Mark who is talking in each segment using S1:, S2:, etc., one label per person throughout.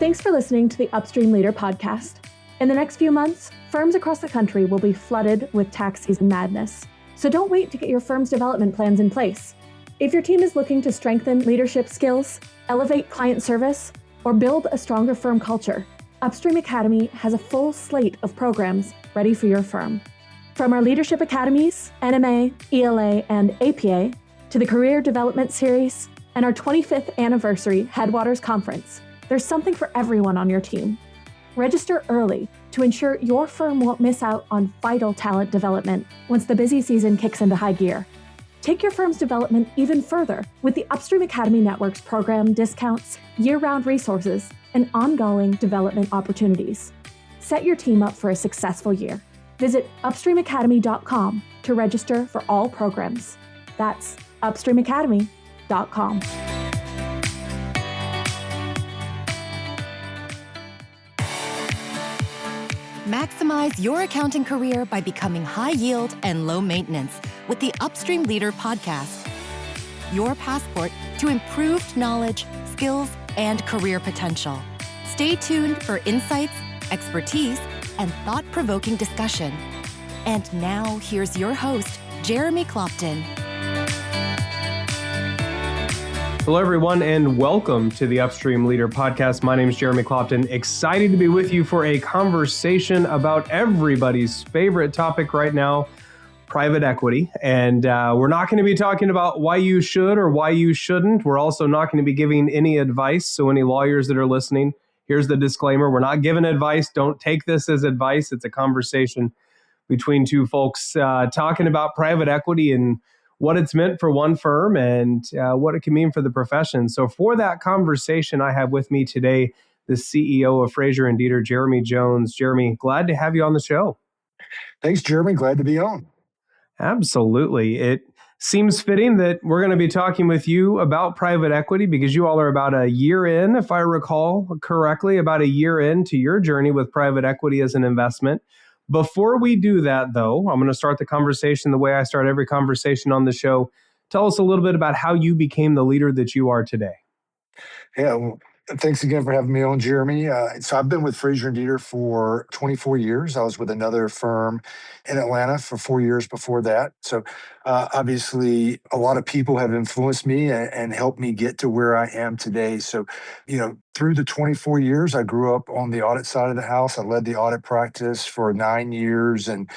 S1: Thanks for listening to the Upstream Leader podcast. In the next few months, firms across the country will be flooded with tax season madness. So don't wait to get your firm's development plans in place. If your team is looking to strengthen leadership skills, elevate client service, or build a stronger firm culture, Upstream Academy has a full slate of programs ready for your firm. From our leadership academies, NMA, ELA, and APA, to the Career Development Series, and our 25th anniversary Headwaters Conference, there's something for everyone on your team. Register early to ensure your firm won't miss out on vital talent development once the busy season kicks into high gear. Take your firm's development even further with the Upstream Academy Network's program discounts, year-round resources, and ongoing development opportunities. Set your team up for a successful year. Visit upstreamacademy.com to register for all programs. That's upstreamacademy.com.
S2: Maximize your accounting career by becoming high yield and low maintenance with the Upstream Leader podcast. Your passport to improved knowledge, skills, and career potential. Stay tuned for insights, expertise, and thought-provoking discussion. And now, here's your host, Jeremy Clopton.
S3: Hello, everyone, and welcome to the Upstream Leader podcast. My name is Jeremy Clopton. Excited to be with you for a conversation about everybody's favorite topic right now, private equity. And we're not going to be talking about why you should or why you shouldn't. We're also not going to be giving any advice. So any lawyers that are listening, here's the disclaimer. We're not giving advice. Don't take this as advice. It's a conversation between two folks talking about private equity and what it's meant for one firm and what it can mean for the profession. So for that conversation, I have with me today the CEO of Frazier and Deeter, Jeremy Jones. Jeremy, glad to have you on the show.
S4: Thanks, Jeremy. Glad to be on.
S3: Absolutely. It seems fitting that we're going to be talking with you about private equity because you all are about a year in, if I recall correctly, about a year into your journey with private equity as an investment. Before we do that, though, I'm going to start the conversation the way I start every conversation on the show. Tell us a little bit about how you became the leader that you are today.
S4: Yeah, well, thanks again for having me on, Jeremy. So I've been with Frazier and Deeter for 24 years. I was with another firm in Atlanta for 4 years before that. So obviously, a lot of people have influenced me and helped me get to where I am today. So, through the 24 years, I grew up on the audit side of the house. I led the audit practice for 9 years. And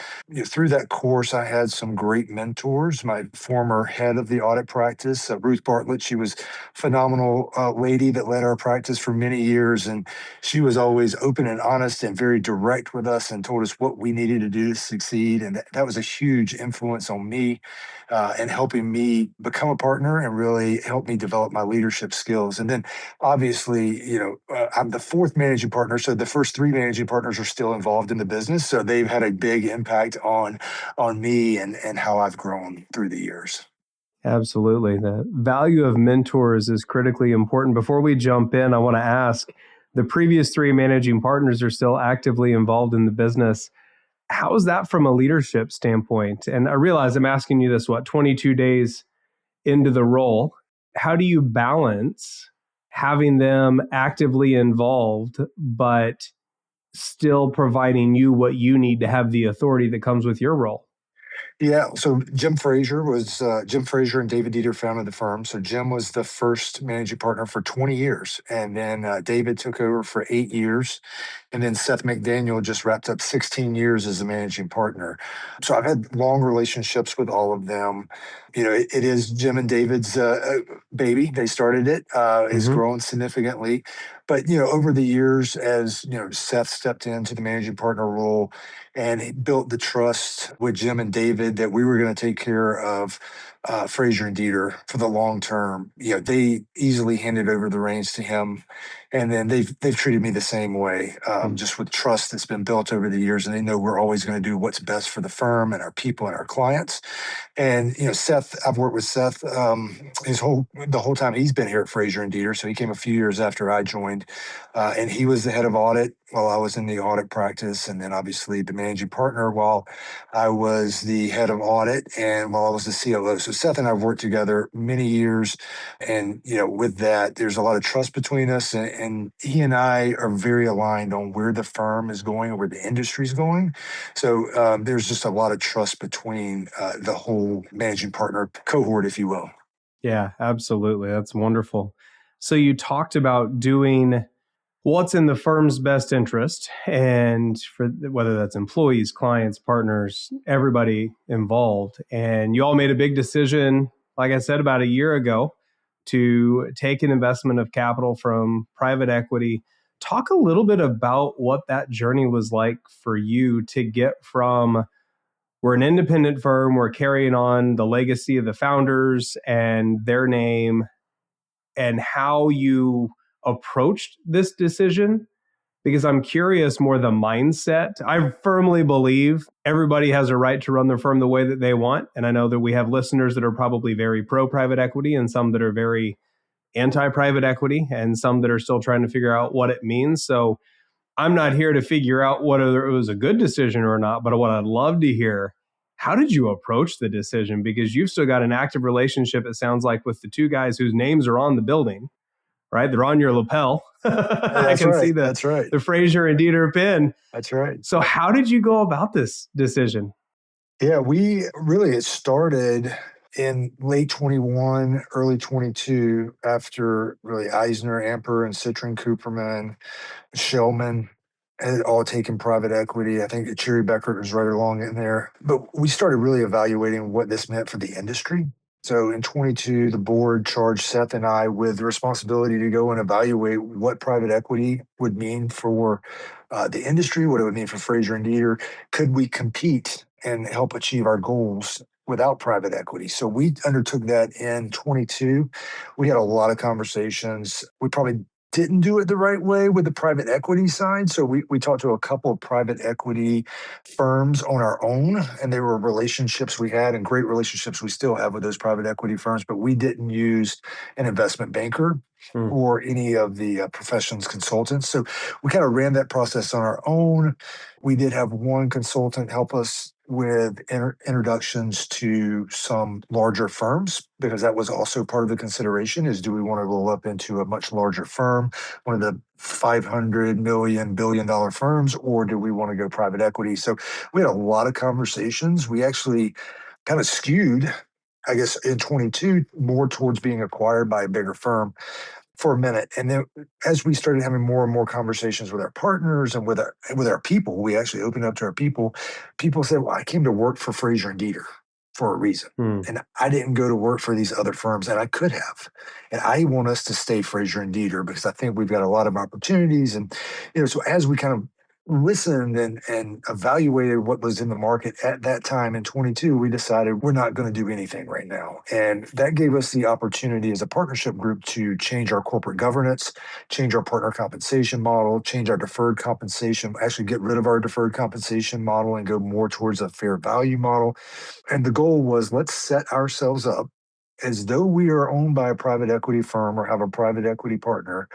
S4: through that course, I had some great mentors. My former head of the audit practice, Ruth Bartlett, she was a phenomenal lady that led our practice for many years. And she was always open and honest and very direct with us and told us what we needed to do to succeed. And that was a huge influence on me and helping me become a partner and really help me develop my leadership skills. And then obviously, I'm the fourth managing partner. So the first three managing partners are still involved in the business. So they've had a big impact on me and how I've grown through the years.
S3: Absolutely. The value of mentors is critically important. Before we jump in, I want to ask, the previous three managing partners are still actively involved in the business. How is that from a leadership standpoint? And I realize I'm asking you this, 22 days into the role. How do you balance having them actively involved, but still providing you what you need to have the authority that comes with your role?
S4: Yeah, so Jim Frazier and David Deeter founded the firm. So Jim was the first managing partner for 20 years. And then David took over for 8 years. And then Seth McDaniel just wrapped up 16 years as a managing partner. So I've had long relationships with all of them. It is Jim and David's baby. They started it. It's grown significantly. But, over the years, as, Seth stepped into the managing partner role and he built the trust with Jim and David that we were going to take care of Frazier and Deeter for the long term. They easily handed over the reins to him. And then they've treated me the same way, just with trust that's been built over the years. And they know we're always going to do what's best for the firm and our people and our clients. And, Seth, I've worked with Seth the whole time he's been here at Frazier and Deeter. So he came a few years after I joined, and he was the head of audit while I was in the audit practice, and then obviously the managing partner while I was the head of audit and while I was the COO. So Seth and I have worked together many years. And, with that, there's a lot of trust between us. And he and I are very aligned on where the firm is going and where the industry is going. So there's just a lot of trust between the whole managing partner cohort, if you will.
S3: Yeah, absolutely. That's wonderful. So you talked about doing what's in the firm's best interest, and for whether that's employees, clients, partners, everybody involved. And you all made a big decision, like I said, about a year ago to take an investment of capital from private equity. Talk a little bit about what that journey was like for you to get from we're an independent firm, we're carrying on the legacy of the founders and their name, and how you approached this decision, because I'm curious more the mindset. I firmly believe everybody has a right to run their firm the way that they want. And I know that we have listeners that are probably very pro private equity and some that are very anti private equity and some that are still trying to figure out what it means. So I'm not here to figure out whether it was a good decision or not, but what I'd love to hear, how did you approach the decision? Because you've still got an active relationship, it sounds like, with the two guys whose names are on the building, right? They're on your lapel. I
S4: That's
S3: can
S4: right.
S3: see
S4: That's right.
S3: the Frazier and Deeter pin.
S4: That's right.
S3: So how did you go about this decision?
S4: Yeah, it started in late 21, early 22, after really Eisner, Amper, and Citron Cooperman, Shellman had all taken private equity. I think Cherry Beckert was right along in there. But we started really evaluating what this meant for the industry. So in 22, the board charged Seth and I with the responsibility to go and evaluate what private equity would mean for the industry, what it would mean for Frazier and Deeter. Could we compete and help achieve our goals without private equity? So we undertook that in 22. We had a lot of conversations. We probably didn't do it the right way with the private equity side. So we talked to a couple of private equity firms on our own, and they were relationships we had and great relationships we still have with those private equity firms, but we didn't use an investment banker or any of the professions consultants. So we kind of ran that process on our own. We did have one consultant help us with introductions to some larger firms, because that was also part of the consideration is, do we want to roll up into a much larger firm, one of the 500 million, billion-dollar firms, or do we want to go private equity? So we had a lot of conversations. We actually kind of skewed, I guess, in 22 more towards being acquired by a bigger firm for a minute. And then as we started having more and more conversations with our partners and with our people, we actually opened up to our people. People said, well, I came to work for Frazier and Deeter for a reason. And I didn't go to work for these other firms, and I could have. And I want us to stay Frazier and Deeter because I think we've got a lot of opportunities. And, so as we kind of listened and evaluated what was in the market at that time in 22, we decided we're not going to do anything right now. And that gave us the opportunity as a partnership group to change our corporate governance, change our partner compensation model, change our deferred compensation, actually get rid of our deferred compensation model and go more towards a fair value model. And the goal was, let's set ourselves up as though we are owned by a private equity firm or have a private equity partner,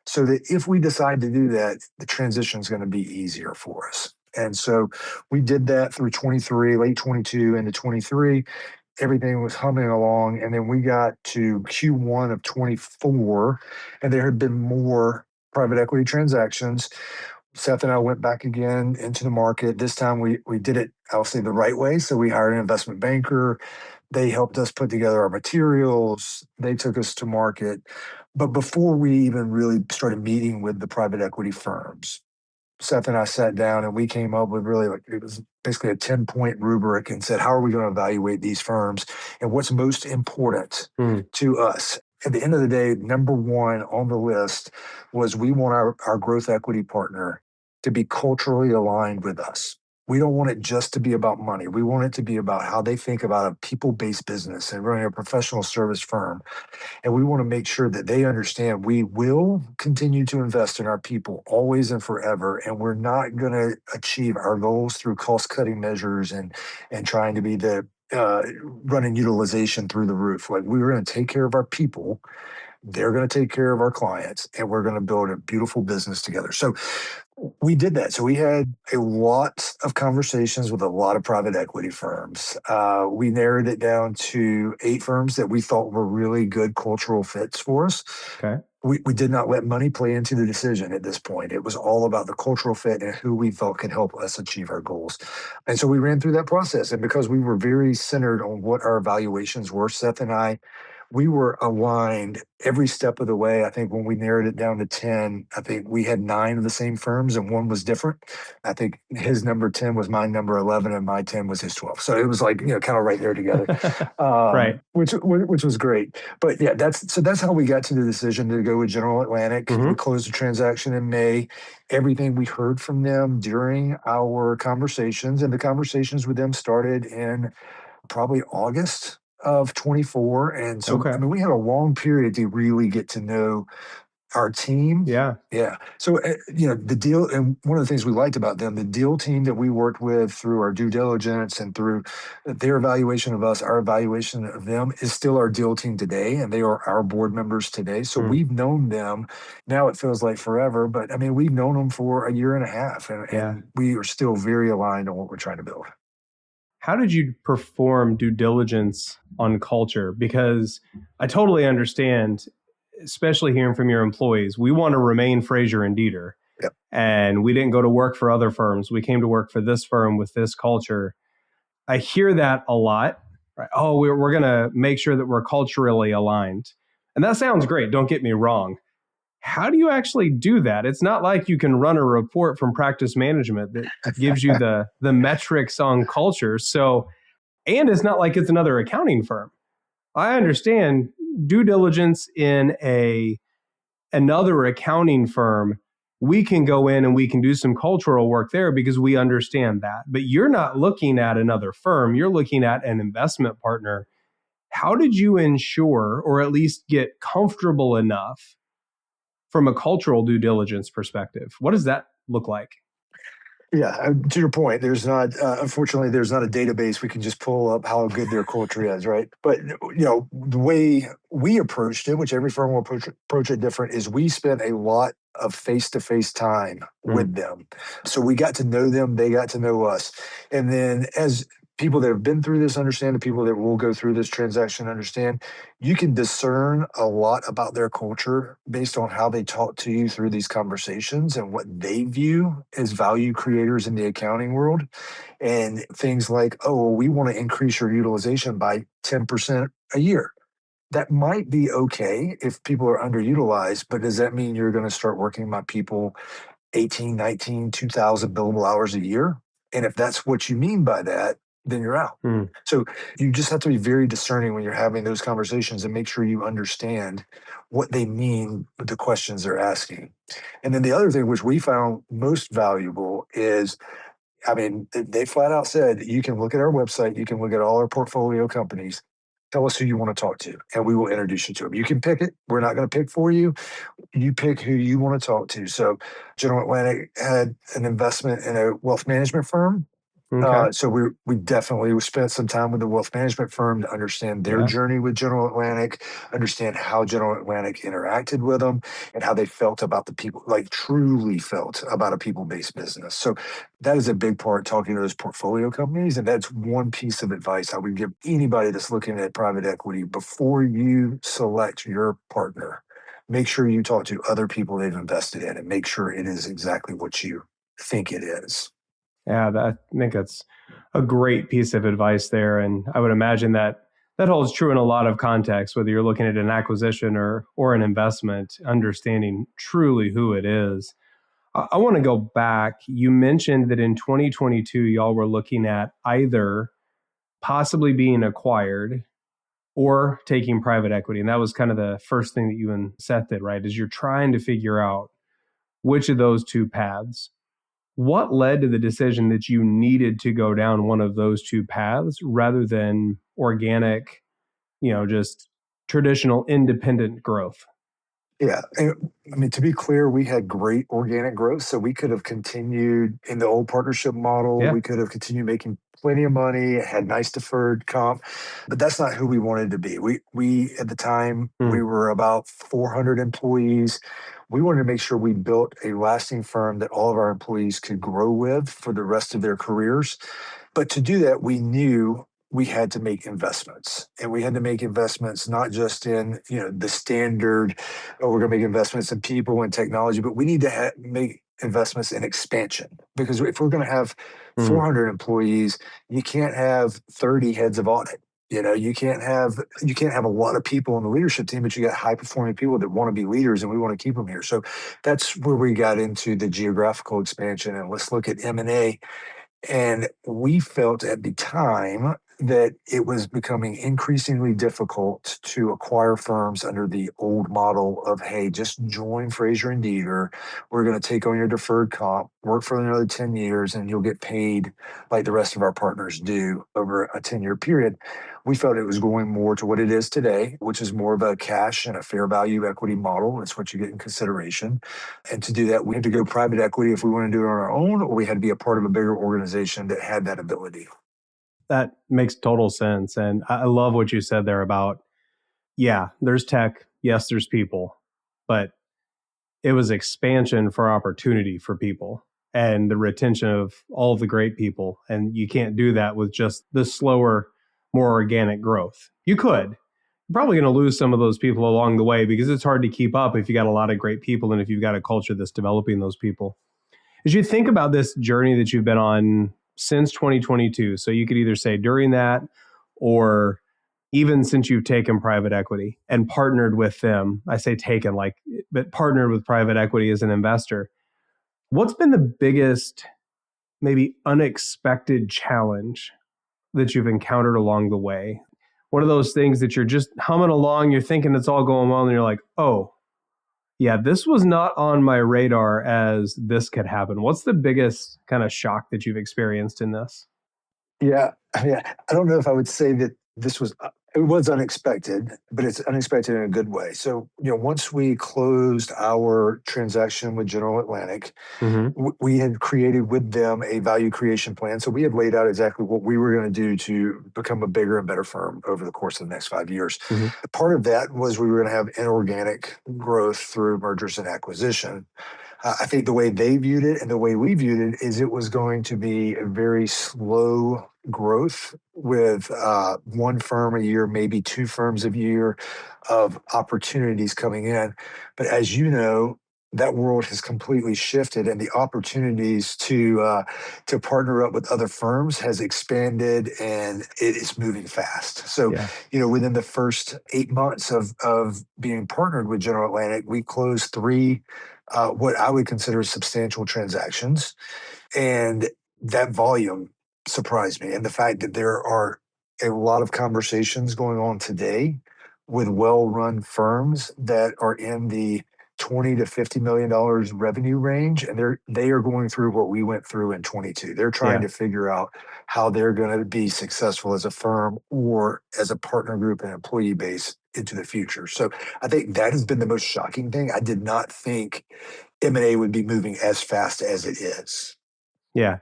S4: so that if we decide to do that, the transition is going to be easier for us. And so we did that through 23, late 22 into 23. Everything was humming along. And then we got to Q1 of 24, and there had been more private equity transactions. Seth and I went back again into the market. This time we did it, I'll say, the right way. So we hired an investment banker. They helped us put together our materials. They took us to market. But before we even really started meeting with the private equity firms, Seth and I sat down and we came up with really, it was basically a 10-point rubric and said, how are we going to evaluate these firms and what's most important to us? At the end of the day, number one on the list was we want our growth equity partner to be culturally aligned with us. We don't want it just to be about money. We want it to be about how they think about a people-based business and running a professional service firm. And we want to make sure that they understand we will continue to invest in our people always and forever. And we're not going to achieve our goals through cost-cutting measures and trying to be the running utilization through the roof. Like, we're going to take care of our people. They're going to take care of our clients, and we're going to build a beautiful business together. So We did that. So we had a lot of conversations with a lot of private equity firms. We narrowed it down to 8 firms that we thought were really good cultural fits for us.
S3: Okay.
S4: We did not let money play into the decision at this point. It was all about the cultural fit and who we felt could help us achieve our goals. And so we ran through that process. And because we were very centered on what our evaluations were, Seth and I, we were aligned every step of the way. I think when we narrowed it down to 10, I think we had 9 of the same firms and one was different. I think his number 10 was my number 11 and my 10 was his 12. So it was like, kind of right there together,
S3: Right.
S4: which was great. But yeah, that's how we got to the decision to go with General Atlantic.
S3: Mm-hmm.
S4: We closed the transaction in May. Everything we heard from them during our conversations, and the conversations with them started in probably August of 24. And so,
S3: Okay.
S4: I mean, we had a long period to really get to know our team.
S3: Yeah.
S4: Yeah. So, the deal, and one of the things we liked about them, the deal team that we worked with through our due diligence and through their evaluation of us, our evaluation of them is still our deal team today. And they are our board members today. So we've known them. Now it feels like forever, but I mean, we've known them for a year and a half and we are still very aligned on what we're trying to build.
S3: How did you perform due diligence on culture? Because I totally understand, especially hearing from your employees, we want to remain Frazier and Deeter.
S4: Yep.
S3: And we didn't go to work for other firms. We came to work for this firm with this culture. I hear that a lot. Right? Oh, we're going to make sure that we're culturally aligned. And that sounds great. Don't get me wrong. How do you actually do that? It's not like you can run a report from practice management that gives you the metrics on culture. So, and it's not like it's another accounting firm. I understand due diligence in another accounting firm. We can go in and we can do some cultural work there because we understand that. But you're not looking at another firm. You're looking at an investment partner. How did you ensure, or at least get comfortable enough from a cultural due diligence perspective? What does that look like?
S4: Yeah, to your point, unfortunately, there's not a database we can just pull up how good their culture is, right? But, the way we approached it, which every firm will approach it different, is we spent a lot of face-to-face time with them. So we got to know them, they got to know us. And then as people that have been through this understand, the people that will go through this transaction understand, you can discern a lot about their culture based on how they talk to you through these conversations and what they view as value creators in the accounting world. And things like, oh, well, we want to increase your utilization by 10% a year. That might be okay if people are underutilized, but does that mean you're going to start working my people 18, 19, 2,000 billable hours a year? And if that's what you mean by that, then you're out. So you just have to be very discerning when you're having those conversations and make sure you understand what they mean with the questions they're asking. And then the other thing which we found most valuable is, I mean, they flat out said, you can look at our website, you can look at all our portfolio companies, tell us who you want to talk to, and we will introduce you to them. You can pick it. We're not going to pick for you. You pick who you want to talk to. So General Atlantic had an investment in a wealth management firm.
S3: Okay.
S4: So we definitely spent some time with the wealth management firm to understand their journey with General Atlantic, understand how General Atlantic interacted with them, and how they felt about the people, like truly felt about a people-based business. So that is a big part, talking to those portfolio companies. And that's one piece of advice I would give anybody that's looking at private equity before you select your partner. Make sure you talk to other people they've invested in and make sure it is exactly what you think it is.
S3: Yeah, I think that's a great piece of advice there. And I would imagine that holds true in a lot of contexts, whether you're looking at an acquisition or an investment, understanding truly who it is. I want to go back. You mentioned that in 2022, y'all were looking at either possibly being acquired or taking private equity. And that was kind of the first thing that you and Seth did, right? Is you're trying to figure out which of those two paths. What led to the decision that you needed to go down one of those two paths rather than organic, just traditional independent growth?
S4: Yeah. And, I mean, to be clear, we had great organic growth. So we could have continued in the old partnership model.
S3: Yeah.
S4: We could have continued making plenty of money, had nice deferred comp, but that's not who we wanted to be. We at the time, we were about 400 employees. we wanted to make sure we built a lasting firm that all of our employees could grow with for the rest of their careers. But to do that, we knew we had to make investments, and we had to make investments not just in the standard, oh, we're going to make investments in people and technology, but we need to make investments in expansion, because if we're going to have 400 employees, you can't have 30 heads of audit. You can't have a lot of people on the leadership team, but you got high performing people that want to be leaders, and we want to keep them here. So that's where we got into the geographical expansion, and let's look at M&A. And we felt at the time that it was becoming increasingly difficult to acquire firms under the old model of, hey, just join Frazier and Deeter. We're going to take on your deferred comp, work for another 10 years, and you'll get paid like the rest of our partners do over a 10-year period. We felt it was going more to what it is today, which is more of a cash and a fair value equity model. That's what you get in consideration. And to do that, we had to go private equity if we want to do it on our own, or we had to be a part of a bigger organization that had that ability.
S3: That makes total sense. And I love what you said there about, yeah, there's tech. Yes, there's people, but it was expansion for opportunity for people and the retention of all of the great people. And you can't do that with just the slower, more organic growth. You could. You're probably going to lose some of those people along the way because it's hard to keep up if you got a lot of great people and if you've got a culture that's developing those people. As you think about this journey that you've been on since 2022, so you could either say during that or even since you've taken private equity and partnered with them, I say taken but partnered with private equity as an investor, what's been the biggest, maybe unexpected challenge that you've encountered along the way? One of those things that you're just humming along, you're thinking it's all going well, and you're like, oh, yeah, this was not on my radar as this could happen. What's the biggest kind of shock that you've experienced in this?
S4: Yeah, I don't know if I would say that it was unexpected, but it's unexpected in a good way. So, once we closed our transaction with General Atlantic, we had created with them a value creation plan. So we had laid out exactly what we were going to do to become a bigger and better firm over the course of the next 5 years. Part of that was we were going to have inorganic growth through mergers and acquisition. I think the way they viewed it and the way we viewed it is it was going to be a very slow growth with one firm a year, maybe two firms a year of opportunities coming in. But as you know, that world has completely shifted, and the opportunities to partner up with other firms has expanded, and it is moving fast. So, within the first 8 months of being partnered with General Atlantic, we closed three what I would consider substantial transactions, and that volume surprised me, and the fact that there are a lot of conversations going on today with well-run firms that are in the $20 to $50 million revenue range, and they are going through what we went through in 22. They're trying to figure out how they're going to be successful as a firm or as a partner group and employee base into the future. So I think that has been the most shocking thing. I did not think M&A would be moving as fast as it is.
S3: Yeah.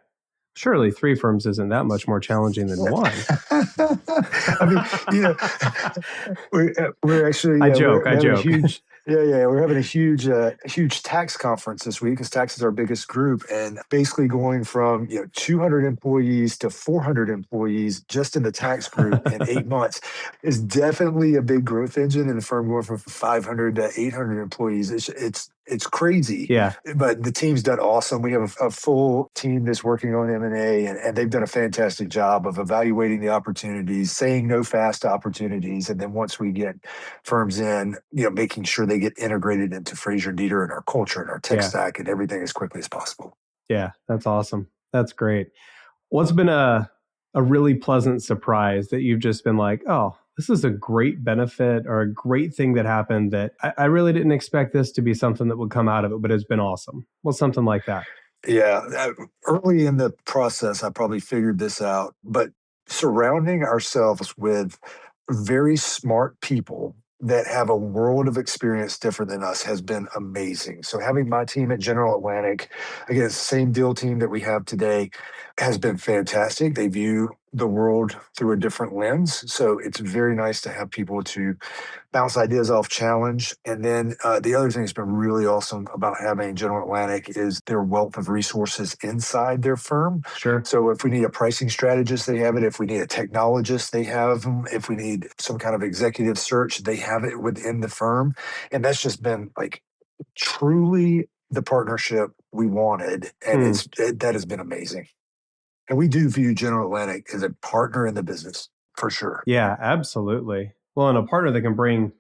S3: Surely three firms isn't that much more challenging than one.
S4: I mean, we're actually
S3: I joke.
S4: We're having a huge tax conference this week because tax is our biggest group, and basically going from 200 employees to 400 employees just in the tax group in 8 months is definitely a big growth engine. And the firm going from 500 to 800 employees, it's crazy.
S3: Yeah.
S4: But the team's done awesome. We have a full team that's working on M&A, and they've done a fantastic job of evaluating the opportunities, saying no fast to opportunities, and then once we get firms in, making sure they get integrated into Frazier and Deeter and our culture and our tech stack and everything as quickly as possible.
S3: Yeah, that's awesome. That's great. What's been a really pleasant surprise that you've just been like, oh, this is a great benefit or a great thing that happened that I really didn't expect this to be something that would come out of it, but it's been awesome. What's something like that?
S4: Yeah. Early in the process, I probably figured this out, but surrounding ourselves with very smart people that have a world of experience different than us has been amazing. So having my team at General Atlantic, again, it's the same deal team that we have today, has been fantastic. They view the world through a different lens. So it's very nice to have people to bounce ideas off, challenge. And then the other thing that's been really awesome about having General Atlantic is their wealth of resources inside their firm.
S3: Sure.
S4: So if we need a pricing strategist, they have it. If we need a technologist, they have them. If we need some kind of executive search, they have it within the firm. And that's just been like truly the partnership we wanted. And that has been amazing. And we do view General Atlantic as a partner in the business for sure.
S3: Yeah, absolutely. Well, and a partner that can bring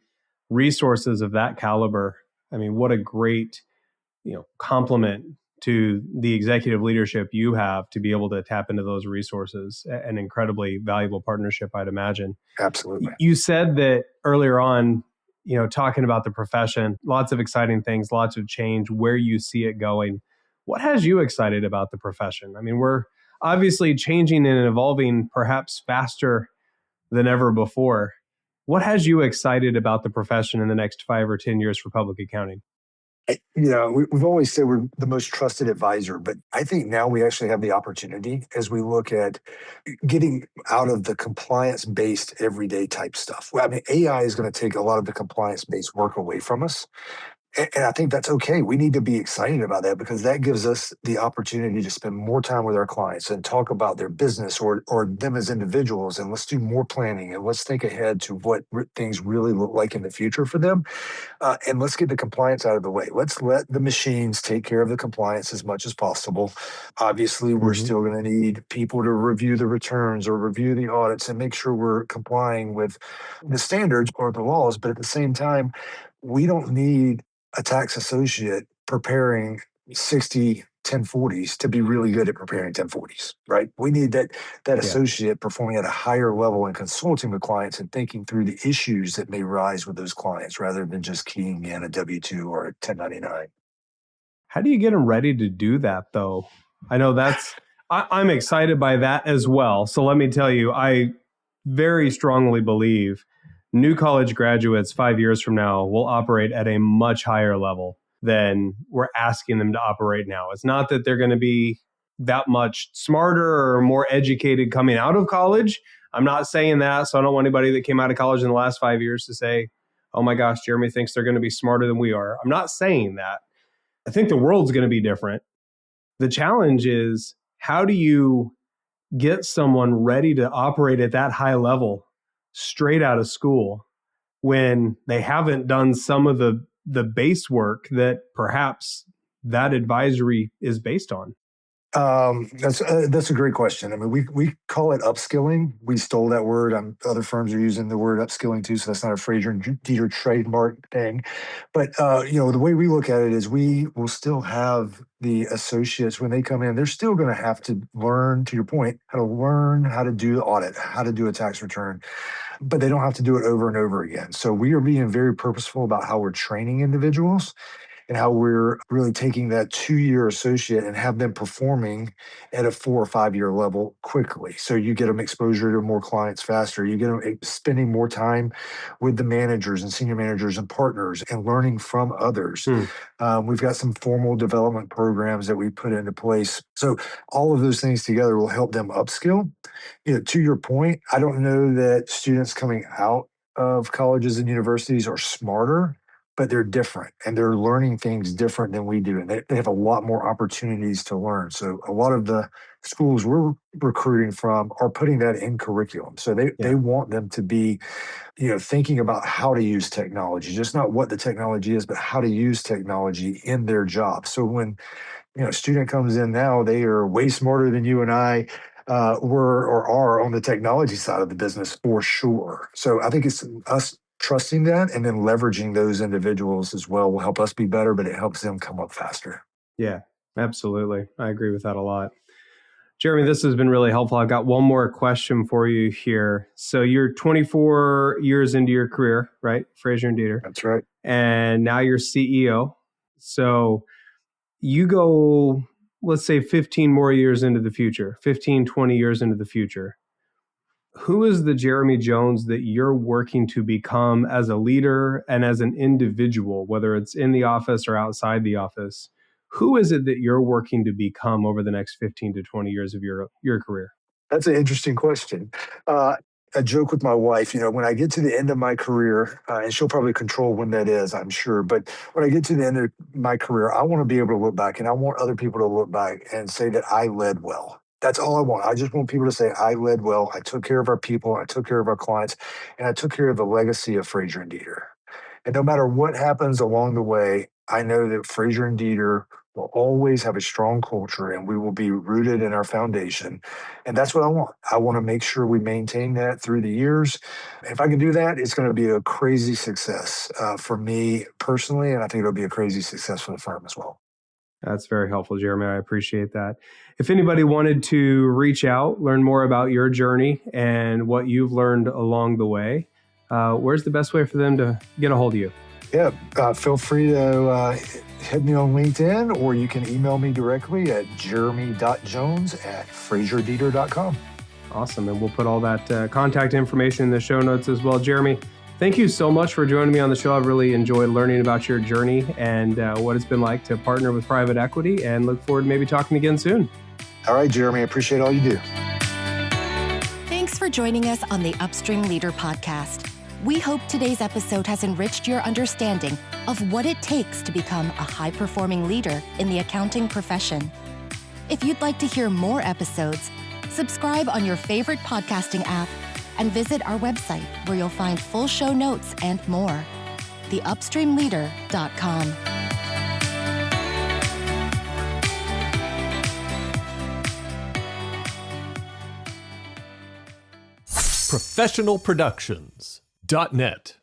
S3: resources of that caliber. I mean, what a great, compliment to the executive leadership you have to be able to tap into those resources. An incredibly valuable partnership, I'd imagine.
S4: Absolutely.
S3: You said that earlier on, talking about the profession, lots of exciting things, lots of change, where you see it going. What has you excited about the profession? I mean, we're obviously changing and evolving perhaps faster than ever before. What has you excited about the profession in the next 5 or 10 years for public accounting?
S4: We've always said we're the most trusted advisor, but I think now we actually have the opportunity as we look at getting out of the compliance-based everyday type stuff. Well, I mean, AI is going to take a lot of the compliance-based work away from us. And I think that's okay. We need to be excited about that because that gives us the opportunity to spend more time with our clients and talk about their business or them as individuals. And let's do more planning and let's think ahead to what things really look like in the future for them. And let's get the compliance out of the way. Let's let the machines take care of the compliance as much as possible. Obviously, we're still going to need people to review the returns or review the audits and make sure we're complying with the standards or the laws. But at the same time, we don't need a tax associate preparing 60 1040s to be really good at preparing 1040s, right? We need that associate performing at a higher level and consulting with clients and thinking through the issues that may rise with those clients rather than just keying in a W-2 or a 1099.
S3: How do you get them ready to do that, though? I know I'm excited by that as well. So let me tell you, I very strongly believe new college graduates 5 years from now will operate at a much higher level than we're asking them to operate now. It's not that they're going to be that much smarter or more educated coming out of college. I'm not saying that. So I don't want anybody that came out of college in the last 5 years to say, oh my gosh, Jeremy thinks they're going to be smarter than we are. I'm not saying that. I think the world's going to be different. The challenge is, how do you get someone ready to operate at that high level straight out of school when they haven't done some of the base work that perhaps that advisory is based on?
S4: That's a great question. I mean, we call it upskilling. We stole that word. Other firms are using the word upskilling too, so that's not a Frazier and Deeter trademark thing. But the way we look at it is we will still have the associates when they come in. They're still going to have to learn, to your point, how to do the audit, how to do a tax return, but they don't have to do it over and over again. So we are being very purposeful about how we're training individuals and how we're really taking that 2-year associate and have them performing at a 4 or 5 year level quickly. So you get them exposure to more clients faster. You get them spending more time with the managers and senior managers and partners and learning from others. We've got some formal development programs that we put into place. So all of those things together will help them upskill. To your point, I don't know that students coming out of colleges and universities are smarter, but they're different and they're learning things different than we do. And they have a lot more opportunities to learn. So a lot of the schools we're recruiting from are putting that in curriculum. So they want them to be, thinking about how to use technology, just not what the technology is, but how to use technology in their job. So when, a student comes in now, they are way smarter than you and I were or are on the technology side of the business for sure. So I think it's us trusting that and then leveraging those individuals as well will help us be better, but it helps them come up faster.
S3: Yeah, absolutely. I agree with that a lot. Jeremy, this has been really helpful. I've got one more question for you here. So you're 24 years into your career, right? Frazier and Deeter.
S4: That's right.
S3: And now you're CEO. So you go, let's say 15 more years into the future, 15, 20 years into the future. Who is the Jeremy Jones that you're working to become as a leader and as an individual, whether it's in the office or outside the office? Who is it that you're working to become over the next 15 to 20 years of your career?
S4: That's an interesting question. I joke with my wife, when I get to the end of my career, and she'll probably control when that is, I'm sure. But when I get to the end of my career, I want to be able to look back and I want other people to look back and say that I led well. That's all I want. I just want people to say I led well. I took care of our people. I took care of our clients, and I took care of the legacy of Frazier and Deeter. And no matter what happens along the way, I know that Frazier and Deeter will always have a strong culture and we will be rooted in our foundation. And that's what I want. I want to make sure we maintain that through the years. If I can do that, it's going to be a crazy success for me personally. And I think it'll be a crazy success for the firm as well.
S3: That's very helpful, Jeremy. I appreciate that. If anybody wanted to reach out, learn more about your journey and what you've learned along the way, where's the best way for them to get a hold of you?
S4: Yeah, feel free to hit me on LinkedIn, or you can email me directly at jeremy.jones@frazierdeeter.com.
S3: Awesome. And we'll put all that contact information in the show notes as well. Jeremy, thank you so much for joining me on the show. I've really enjoyed learning about your journey and what it's been like to partner with private equity, and look forward to maybe talking again soon.
S4: All right, Jeremy, I appreciate all you do.
S2: Thanks for joining us on the Upstream Leader podcast. We hope today's episode has enriched your understanding of what it takes to become a high-performing leader in the accounting profession. If you'd like to hear more episodes, subscribe on your favorite podcasting app and visit our website where you'll find full show notes and more. theupstreamleader.com.
S5: professionalproductions.net